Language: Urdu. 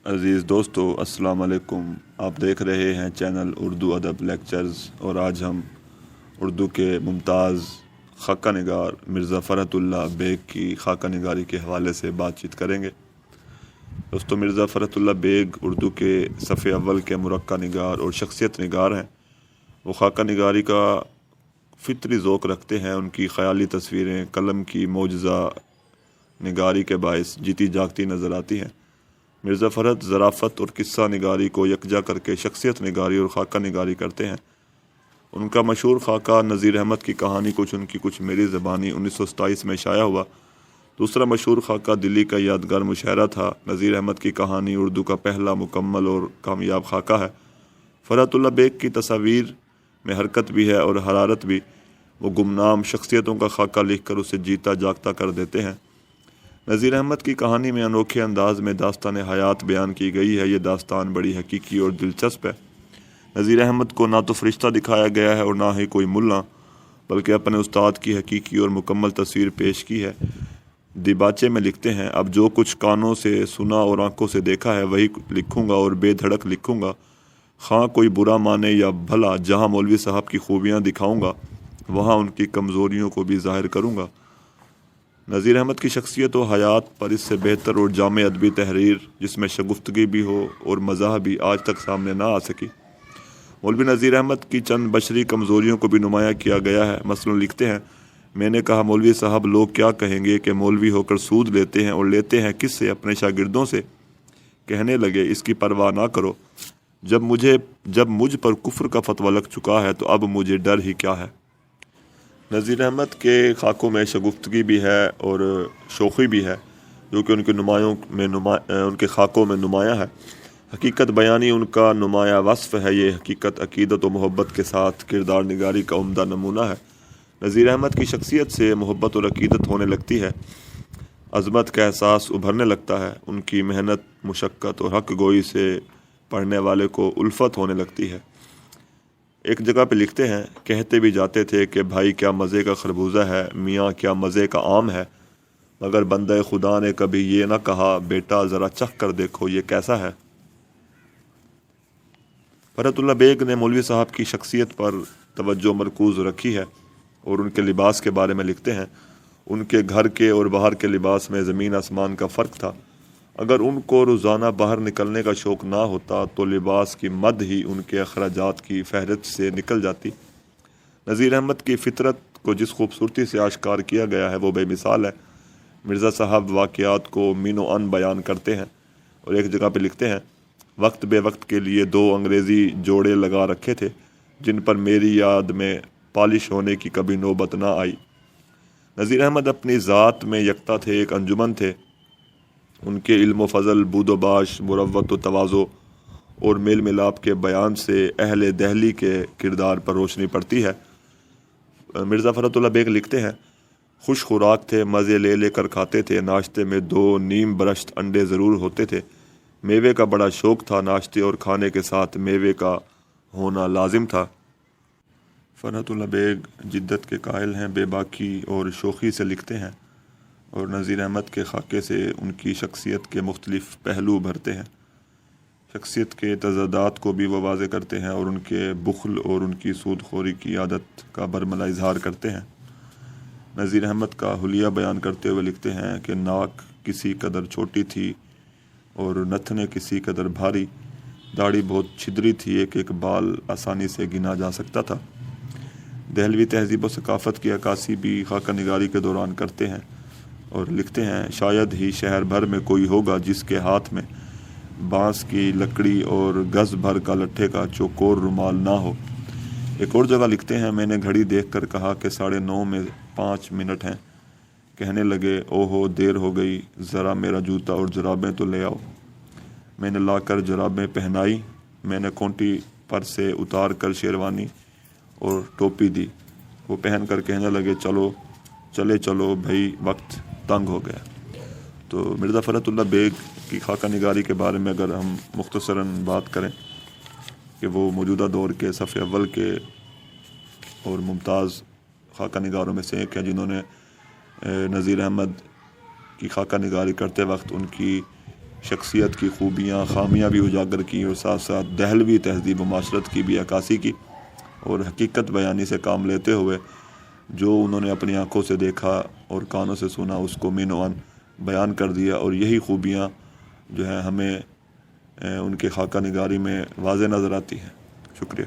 عزیز دوستو السلام علیکم۔ آپ دیکھ رہے ہیں چینل اردو ادب لیکچرز، اور آج ہم اردو کے ممتاز خاکہ نگار مرزا فرحت اللہ بیگ کی خاکہ نگاری کے حوالے سے بات چیت کریں گے۔ دوستو، مرزا فرحت اللہ بیگ اردو کے صف اول کے مرقع نگار اور شخصیت نگار ہیں۔ وہ خاکہ نگاری کا فطری ذوق رکھتے ہیں۔ ان کی خیالی تصویریں قلم کی معجزہ نگاری کے باعث جیتی جاگتی نظر آتی ہیں۔ مرزا فرحت ظرافت اور قصہ نگاری کو یکجا کر کے شخصیت نگاری اور خاکہ نگاری کرتے ہیں۔ ان کا مشہور خاکہ نذیر احمد کی کہانی کچھ میری زبانی 1927 میں شائع ہوا۔ دوسرا مشہور خاکہ دلی کا یادگار مشاعرہ تھا۔ نذیر احمد کی کہانی اردو کا پہلا مکمل اور کامیاب خاکہ ہے۔ فرحت اللہ بیگ کی تصاویر میں حرکت بھی ہے اور حرارت بھی۔ وہ گمنام شخصیتوں کا خاکہ لکھ کر اسے جیتا جاگتا کر دیتے ہیں۔ نذیر احمد کی کہانی میں انوکھے انداز میں داستان حیات بیان کی گئی ہے۔ یہ داستان بڑی حقیقی اور دلچسپ ہے۔ نذیر احمد کو نہ تو فرشتہ دکھایا گیا ہے اور نہ ہی کوئی ملا، بلکہ اپنے استاد کی حقیقی اور مکمل تصویر پیش کی ہے۔ دیباچے میں لکھتے ہیں، اب جو کچھ کانوں سے سنا اور آنکھوں سے دیکھا ہے وہی لکھوں گا اور بے دھڑک لکھوں گا، خواہ کوئی برا مانے یا بھلا۔ جہاں مولوی صاحب کی خوبیاں دکھاؤں گا وہاں ان کی کمزوریوں کو بھی ظاہر کروں گا۔ نذیر احمد کی شخصیت و حیات پر اس سے بہتر اور جامع ادبی تحریر جس میں شگفتگی بھی ہو اور مزاح بھی آج تک سامنے نہ آ سکی۔ مولوی نذیر احمد کی چند بشری کمزوریوں کو بھی نمایاں کیا گیا ہے۔ مثلا لکھتے ہیں، میں نے کہا مولوی صاحب لوگ کیا کہیں گے کہ مولوی ہو کر سود لیتے ہیں، اور لیتے ہیں کس سے؟ اپنے شاگردوں سے۔ کہنے لگے اس کی پرواہ نہ کرو، جب مجھ پر کفر کا فتویٰ لگ چکا ہے تو اب مجھے ڈر ہی کیا ہے۔ نذیر احمد کے خاکوں میں شگفتگی بھی ہے اور شوخی بھی ہے، جو کہ ان کے خاکوں میں نمایاں ہے۔ حقیقت بیانی ان کا نمایاں وصف ہے۔ یہ حقیقت عقیدت و محبت کے ساتھ کردار نگاری کا عمدہ نمونہ ہے۔ نذیر احمد کی شخصیت سے محبت اور عقیدت ہونے لگتی ہے، عظمت کا احساس ابھرنے لگتا ہے۔ ان کی محنت، مشقت اور حق گوئی سے پڑھنے والے کو الفت ہونے لگتی ہے۔ ایک جگہ پہ لکھتے ہیں، کہتے بھی جاتے تھے کہ بھائی کیا مزے کا خربوزہ ہے، میاں کیا مزے کا آم ہے، مگر بندہ خدا نے کبھی یہ نہ کہا بیٹا ذرا چکھ کر دیکھو یہ کیسا ہے۔ فرحت اللہ بیگ نے مولوی صاحب کی شخصیت پر توجہ مرکوز رکھی ہے اور ان کے لباس کے بارے میں لکھتے ہیں، ان کے گھر کے اور باہر کے لباس میں زمین آسمان کا فرق تھا۔ اگر ان کو روزانہ باہر نکلنے کا شوق نہ ہوتا تو لباس کی مد ہی ان کے اخراجات کی فہرست سے نکل جاتی۔ نذیر احمد کی فطرت کو جس خوبصورتی سے آشکار کیا گیا ہے وہ بے مثال ہے۔ مرزا صاحب واقعات کو مین و ان بیان کرتے ہیں، اور ایک جگہ پہ لکھتے ہیں، وقت بے وقت کے لیے 2 انگریزی جوڑے لگا رکھے تھے جن پر میری یاد میں پالش ہونے کی کبھی نوبت نہ آئی۔ نذیر احمد اپنی ذات میں یکتا تھے، ایک انجمن تھے۔ ان کے علم و فضل، بود و باش، مروت و تواضع اور میل ملاپ کے بیان سے اہل دہلی کے کردار پر روشنی پڑتی ہے۔ مرزا فرحت اللہ بیگ لکھتے ہیں، خوش خوراک تھے، مزے لے لے کر کھاتے تھے، ناشتے میں 2 نیم برشت انڈے ضرور ہوتے تھے، میوے کا بڑا شوق تھا، ناشتے اور کھانے کے ساتھ میوے کا ہونا لازم تھا۔ فرحت اللہ بیگ جدت کے قائل ہیں، بے باکی اور شوخی سے لکھتے ہیں، اور نذیر احمد کے خاکے سے ان کی شخصیت کے مختلف پہلو ابھرتے ہیں۔ شخصیت کے تضادات کو بھی وہ واضح کرتے ہیں اور ان کے بخل اور ان کی سود خوری کی عادت کا برملا اظہار کرتے ہیں۔ نذیر احمد کا حلیہ بیان کرتے ہوئے لکھتے ہیں کہ ناک کسی قدر چھوٹی تھی اور نتنے کسی قدر بھاری، داڑھی بہت چھدری تھی، ایک ایک بال آسانی سے گنا جا سکتا تھا۔ دہلوی تہذیب و ثقافت کی عکاسی بھی خاکہ نگاری کے دوران کرتے ہیں، اور لکھتے ہیں، شاید ہی شہر بھر میں کوئی ہوگا جس کے ہاتھ میں بانس کی لکڑی اور گز بھر کا لٹھے کا چوکور رومال نہ ہو۔ ایک اور جگہ لکھتے ہیں، میں نے گھڑی دیکھ کر کہا کہ 9:30 میں 5 منٹ ہیں۔ کہنے لگے، اوہو دیر ہو گئی، ذرا میرا جوتا اور جرابیں تو لے آؤ۔ میں نے لا کر جرابیں پہنائی، میں نے کونٹی پر سے اتار کر شیروانی اور ٹوپی دی۔ وہ پہن کر کہنے لگے، چلو بھائی، وقت تنگ ہو گیا۔ تو مرزا فرحت اللہ بیگ کی خاکہ نگاری کے بارے میں اگر ہم مختصراً بات کریں کہ وہ موجودہ دور کے صف اول کے اور ممتاز خاکہ نگاروں میں سے ایک ہیں، جنہوں نے نذیر احمد کی خاکہ نگاری کرتے وقت ان کی شخصیت کی خوبیاں خامیاں بھی اجاگر کی اور ساتھ ساتھ دہلوی تہذیب و معاشرت کی بھی عکاسی کی، اور حقیقت بیانی سے کام لیتے ہوئے جو انہوں نے اپنی آنکھوں سے دیکھا اور کانوں سے سنا اس کو مینوان بیان کر دیا، اور یہی خوبیاں جو ہیں ہمیں ان کے خاکہ نگاری میں واضح نظر آتی ہیں۔ شکریہ۔